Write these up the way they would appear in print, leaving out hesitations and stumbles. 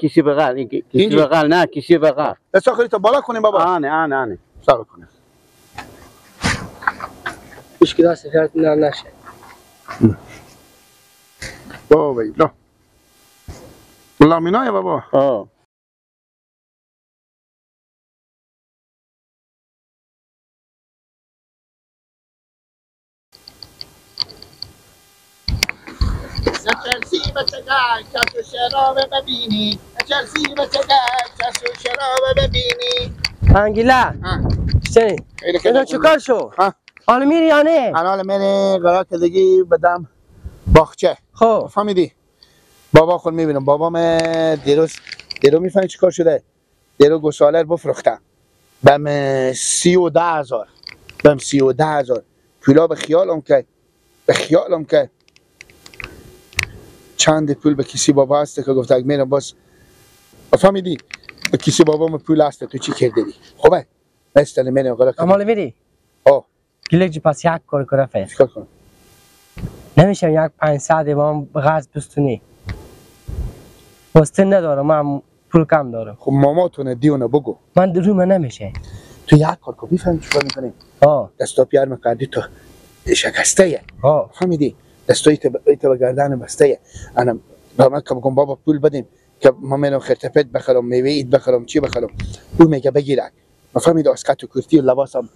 کسی بغل کسی بغل نه کسی بغل استاخری تو بالا کنیم بابا آنه سلام کنیم مشکل سفرت نشه بابا لا والله مینای بابا چلسی بچگاه کس و شراب ببینی چلسی بچگاه کس و شراب ببینی انگیلا سنی اینا چیکار شو حالا میری یا نه حالا میری قرار کردگی بدم باغچه خب فهمیدی بابا خود میبینم بابام دیروز میفهمی چیکار شده دیروز گوساله بفروختم بهم 13,000 بهم 13,000 پولا به خیالم که چند پول به کسی بابا هست که گفته میرم باز فهمیدی به کسی بابام پول هست تو چی کردی خوبه مثلا میرم قرار کنم امال میری گلک پس یک کار کنه فعلا چیکار کنم نمیشه یک 500 وام قرض بستونی واسه ندارم من پول کم دارم خب ماماتونه دیونه بگو من رو من نمیشه تو یک کار کو بفهمی چیکار میکنی دستا پیار میکردی تو شکسته فهمیدی دستای تو به گردن بسته انا با من که بگم بابا پول بدیم که ما میرم خرتپت بخرم میوه اید بخرم چی بخرم او میگه بگیرک ما فهمیدی اسکت و کرتی و لباسم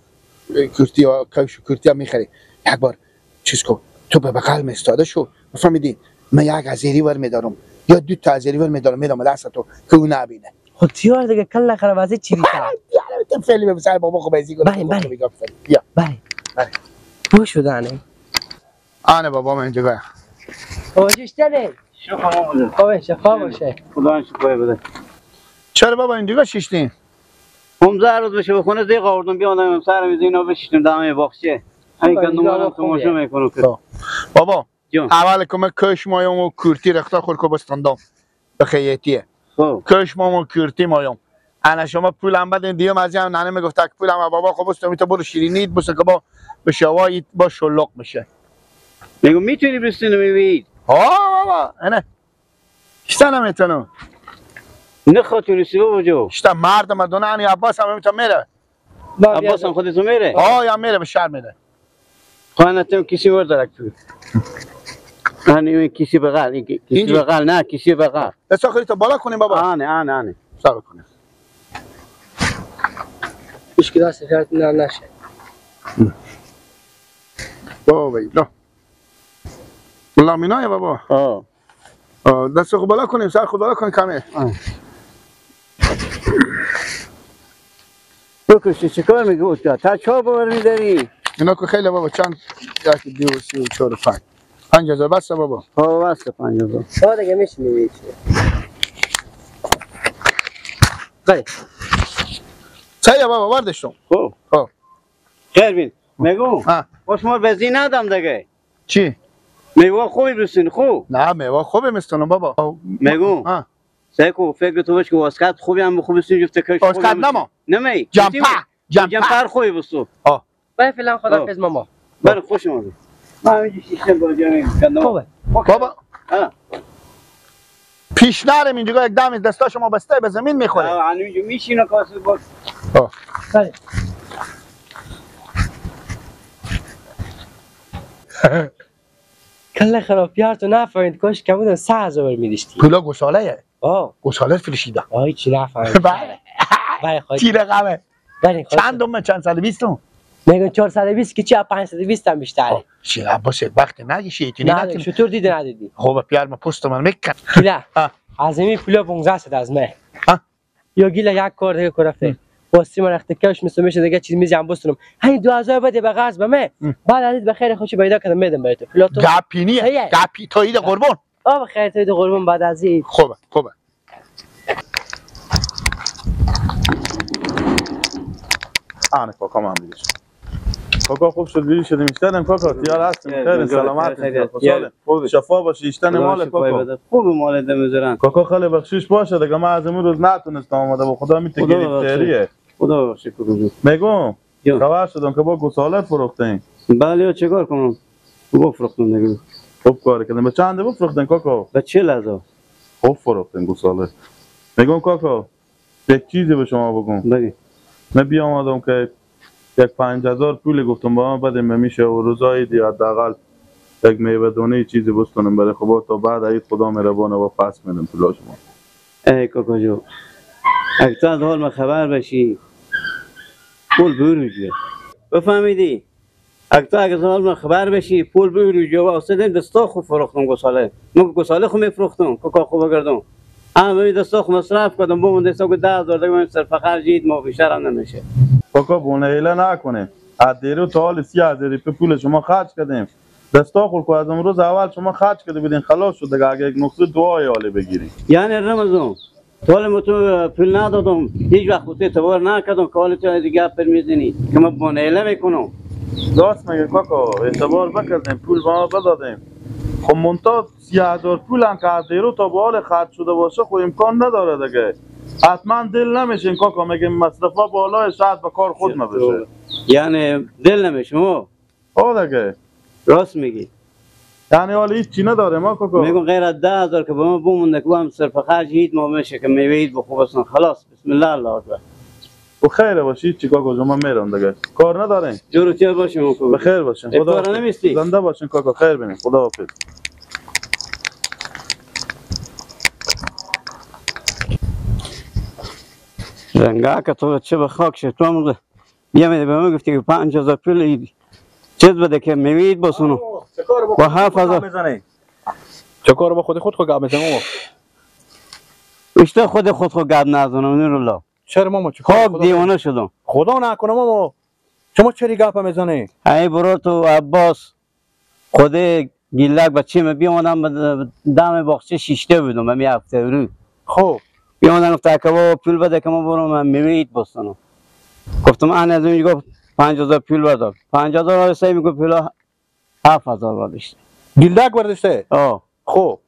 کرتی و کاش و کرتی هم میخری یک بار چیز کو تو به بغل میستاده شو فهمیدی من یک ازیری ور میدارم یا دو تا ازیری ور میدارم میرم دست تو که او نبینه خود تیار دیگه کلا خرابازی چی بیتا یعنی فعلی به سر بابا خو بازی کنه بله بله بو شدنه آنه بابا من اینجا گایا اوجشتنه خوبه شفا باشه خدا شفای بده چرا بابا اینجا شیشتین 15 روز بشه بخونه دیگه آوردم بیادم سر میز اینا بشیدم دم باغچه همین که نمونم تماشا میکنم بابا اول که من کش مایم و کورتی رختا خور که بستندم به خیلیتیه کش مایم و کورتی مایم انا شما پولم بدین دیگه از هم ننه میگفت که پولم بابا خب بستم تو برو شیرینیت بس که با به شوایت با شلق میشه میگم میتونی بستین میوید بابا انا شتا نمیتونم نه خاطر سی بابا جو شتا مرد مردونه انی عباس هم میتونه میره عباس هم خودتون میره یا میره به شهر میره خانتون کسی ورد تو کسی بغل کسی بغل نه کسی بغل استاخری تو بالا کنیم بابا آنه سلام کنیم مشکل سفرت نشه بابا لا والله مینای بابا دست خود بالا کنیم سر خود بالا کنیم کمه بکشی چیکار میگوش تا چهار باور میداری اینا که خیلی بابا چند یکی 2 3 4 5 5000 بسته بابا بسته 5000 دیگه میشه میوید قای چه بابا وردشتم خب خیر بین میگو باش ما بزی ندم دیگه چی میوه خوبی بسین خوب نه میوه خوبه میستونم بابا میگو سیکو فکر تو باش که واسکت خوبی هم خوبی بسین جفت کش خوبی واسکت نما نمی جمپر خوبی بسو بای فعلا خدافظ ماما بله خوش اومدید ما همینجا شیشه باجی میکنم خوبه بابا پیش نرم اینجا یک دم دستا شما بسته به زمین میخوره همینجا میشینه کاسه باش بله کله خرابیار تو نفهمید کاش کمودن 3,000 میدیشتی پولا گوساله گوساله فروشیده چی نفهمید بله چی رقمه چند 120 میگن 420 که چی 520 هم بیشتره چی عباس وقت نگیشی نه شطور دیدی ندیدی خب پیار ما پست من میکن گیلا از این پولا 1500 از من یا گیلا یک کار دیگه کرفته واسه من رخت کش میشه دیگه چیز میزم بستونم همین 2000 بده به قرض به من بعد از به خیر خوشی پیدا کردم میدم بهت پولا تو گپینیه گپی توید قربان به خیر توید قربان بعد از این خوبه آنه کاکا من بیش کاکا خوب شد بیری شدیم اشتنم کاکا تیار هستیم خیلی سلامت خوشحالم شفا باشی اشتن مال کاکا خوب مال دمزرن کاکا خیلی بخشش باشه دیگه من از امروز نتونستم اومده با خدا میتگیری خیریه خدا بخشی کنم میگم خبر شدم که با گوساله فروختین بله چیکار کنم بفروختم دیگه خوب کار کردن به چند بفروختین کاکا به 40,000 خوب فروختین گوساله میگم کاکا یک چیزی به شما بگم. بگی من بیام آمدم که یک 5000 پول گفتم با من بدیم میشه و روزای دی حداقل یک میوه دونه چیزی بستونم برای خدا تا بعد عید خدا مهربانه و پس میدم پول شما. ای کاکا جو اگه تو از حال ما خبر بشی پول بروجه بفهمیدی؟ اگه تو از حال ما خبر بشی پول بروجه و اصلا دستا خوب فروختم گساله من گساله خوب میفروختم کاکا خوب گردم اما ببین دستا خوب مصرف کردم بوم دستا که 10,000 دیگه من صرف خرجید ما بیشتر هم نمیشه کاکا بونه نکنه از دیرو تا حال 30,000 پول شما خرج کردیم دستا خور که از امروز اول شما خرج کرده بودین خلاص شد دیگه اگه یک نقطه دعای حالی بگیری یعنی رمضان طول متو پول ندادم هیچ وقت خودت تبار نکردم که حالا تو دیگه پر میزنی که من بونه میکنم راست میگه کاکا اعتبار بکردیم پول با ما بدادیم خب منتها 30,000 پول هم که از دیرو تا به حال خرج شده باشه خب امکان نداره دیگه حتما دل نمیشه این کاکا میگه مصرفا بالای شاید به کار خود نبشه یعنی دل نمیشه ما دیگه راست میگی یعنی حالا هیچ چی نداره ما کاکا میگم غیر از 10,000 که به ما بمونده که هم صرف خرج هیچ ما میشه که میوه عید بخوب اصلا خلاص بسم الله الله اکبر و خیره باشی چی کاکا جو من میرم دیگه کار ندارین جور و چیر باشیم کاکا بخیر باشین خدا کار حافظ. نمیستی زنده باشین کاکا خیر بینیم خدا حافظ رنگا که تو چه به خاک شد تو هم یه میده به ما گفتی که 5,000 پول ایدی چیز بده که میوه عید بسونم با 7,000 چه کار با خود گپ میزنم اشته خود گپ نزنم نورالله چرا ماما چه کار خواب دیوانه شدم خدا نکنه ماما شما چرا گپ میزنی ای برو تو عباس خود گیلک بچه من بیامدم دم باغچه شیشته بودم من یه هفته رو خب بیامدم گفت که بابا پول بده که ما برم من میوه عید بستانم گفتم انا از اونجا گفت 5,000 پول بده 5,000 سعی میگه پول 7,000 برداشته گیلک برداشته آه خب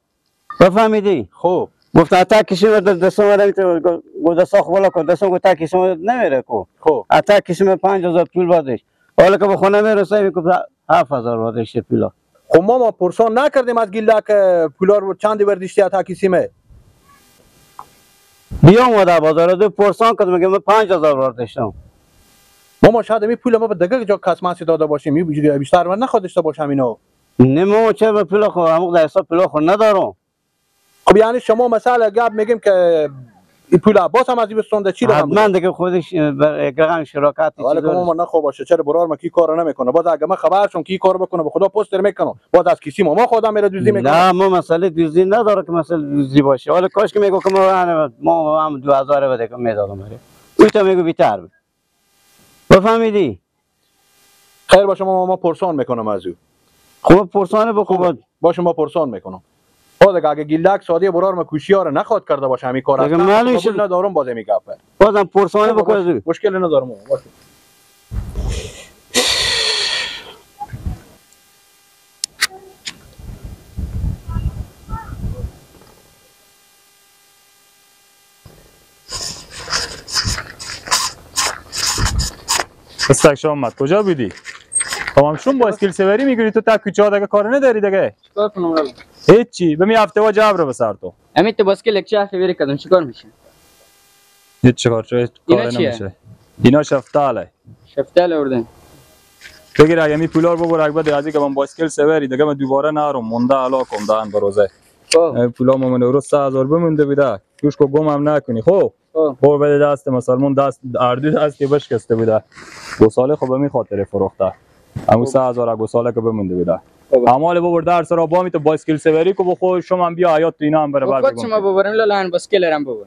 بفهمیدی خب گفت اتا کشیم دستم رو گفت دستا خوب کن دستم گفت تا کشیم نمیره کو خب اتا کشیم 5,000 پول برداشت حالا که به خونه میرسه میگه 7,000 برداشته پولا خب ما پرسان نکردیم از گیلک پولا رو چندی برداشتی تا کیسیمه بیام و بازار دو پرسان کردم میگه من 5,000 برداشتم ماما شاید می پول ما به دیگه جا کسماسی داده باشیم می بیشتر من نخواد داشته باشم اینو نمو چه به پول خو همون در حساب پول خو ندارم خب یعنی شما مثلا گپ میگیم که این پول عباس هم از این بستونده چی رقم حتما دیگه خودش رقم شراکت ولی که ما نخو باشه چرا برار ما کی کارو نمیکنه باز اگه من خبر شم کی کار بکنه به خدا پوستر میکنم باز از کسی ما خودم میره دوزی میکنه نه ما مسئله دوزی نداره که مسئله دوزی باشه حالا کاش که میگه که ما هم 2,000 بده که میدادم بره اون تو میگه بیتر بفهمیدی خیر باشه ما پرسان میکنم از او خب پرسانه بکن باشه ما پرسان میکنم باز اگه گیلک سادی برار ما کوشیار نخواد کرده باشه همین کار اگه معلومه قبول ندارم باز میگفه بازم پرسانه بکن از او مشکل ندارم باشه استک آمد کجا بودی؟ تمام شون با اسکیل سوری میگیری تو تا کوچه ها دیگه کار نداری دیگه چیکار کنم رب هیچی بمی هفته و جبر به سر تو همین تو باسکل یک چه فوری کردم چیکار میشه هیچ چیکار چه اینا کار چیه؟ نمیشه اینا شفتاله شفتال آوردن بگیر اگه می پولار ببر اگه بده ازی که من با اسکیل سوری دیگه من دوباره نرم مونده علا کم دهن بروزه پولا ما من رو 3,000 بمونده بیده گوش کو گم هم نکنی خب بر بده دست مسلمون دست اردو دست که بشکسته بوده 2 ساله خب می خاطر فروخته همون 3,000 گوساله که بمونده بوده اعمال ببر درس را با می تو بایسکل سوری کو بخو شما هم بیا حیات تو اینا هم بره بعد خود شما ببرم لالان باسکل رم ببرم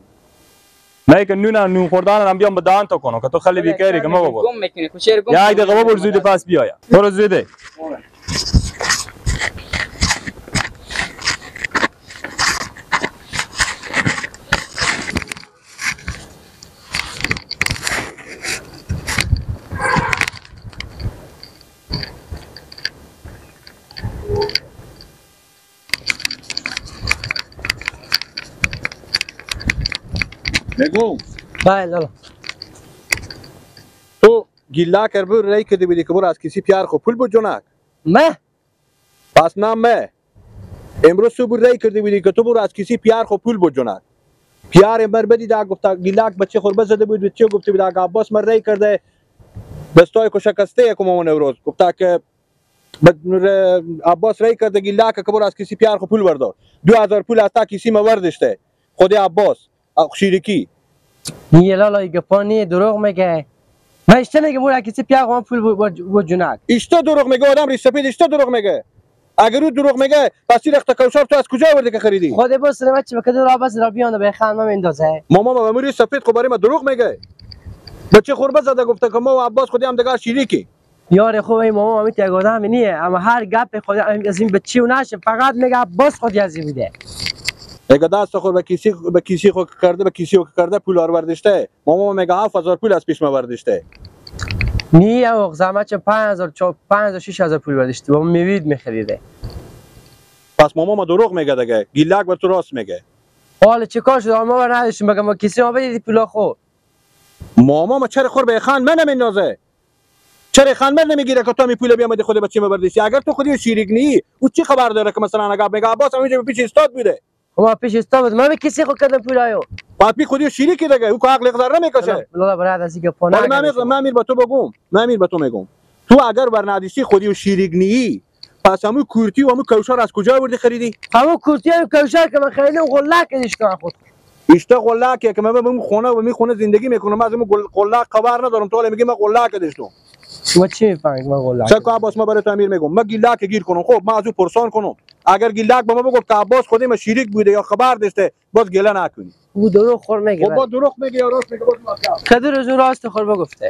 نه که نون خوردن هم بیام به دهان تو کنم که تو خیلی بیکاری که ما ببر گم میکنه کوچر گم یا دقیقه ببر زود پس بیا برو زوده نگو بله تو گیلک بر رای کردی بودی که برو از کسی پیار خو پول بجونک ما پس نه امروز تو بر رای کردی بودی که تو برو از کسی پیار خو پول بجونک پیار مر بدی دا گفت گیلاک بچه خوربه زده بود چه گفته بود اگه عباس مر ری کرده دستای کو شکسته یک مامان نوروز گفت که عباس ری کرده گیلاک که بر از کسی پیار خو پول بردار 2000 پول از تا کسی ما وردشته خود عباس شیرکی یه لالا گپانی دروغ میگه من اشته میگه بر کسی پیار خو پول بود جنک اشته دروغ میگه آدم ری سپید اشته دروغ میگه اگر او دروغ میگه پس این رخت کوثر تو از کجا آورده که خریدی خود بس بچه بکده را بس را بیان به خانم میندازه ماما ما مری سفید خو برای ما دروغ میگه بچه خوربه زده گفته که ما و عباس خودی هم دیگه شریکی یار خوب این ماما امیت یک آدم نیه اما هر گپ خود از این بچی و نشه فقط میگه عباس خودی ازی بوده اگه دست خور به کسی خو کرده به کسی خو کرده پول ورداشته ماما میگه 7000 پول از پیش ما ورداشته نی او زحمت 5000 6000 پول برداشتی با میوید میخریده پس ماما ما دروغ میگه دیگه گیلاک به تو راست میگه حالا چیکار شد ما بر نداشتیم بگم ما کسی ما بدید پولا خو ماما ما چرا خور به خان من نمیندازه چرا خان من نمیگیره که تو می پول بیامدی خود بچه ما برداشتی اگر تو خودی شریک نی او چی خبر داره که مثلا اگه میگه عباس همینجا پیش استاد بوده ما پیش استاد ما به کسی خو کردم پولایو بعد بی خودی شریکی دیگه او که عقل ذره نمیکشه لالا برات از اینکه پونه من امیر به تو بگم من امیر به تو میگم تو اگر برنادیسی خودی و شریک نی پس همون کورتی و همون کوثر از کجا آوردی خریدی همون کورتی و کوثر که من خریدم غلق کردیش که خود اشته غلق که من به خونه و می خونه زندگی میکنم از همون غلق خبر ندارم تو میگی من غلق کردیش تو ما چی میفهمید من غلق شک عباس ما برای تعمیر میگم من گیلاک گیر کنم خب من از او پرسان کنم اگر گیلاک به ما بگفت که عباس خودی ما شریک بوده یا خبر داشته باز گله نکنی او دروغ خور میگه با دروغ میگه یا راست میگه باز ما کدو روز راست خور بگفته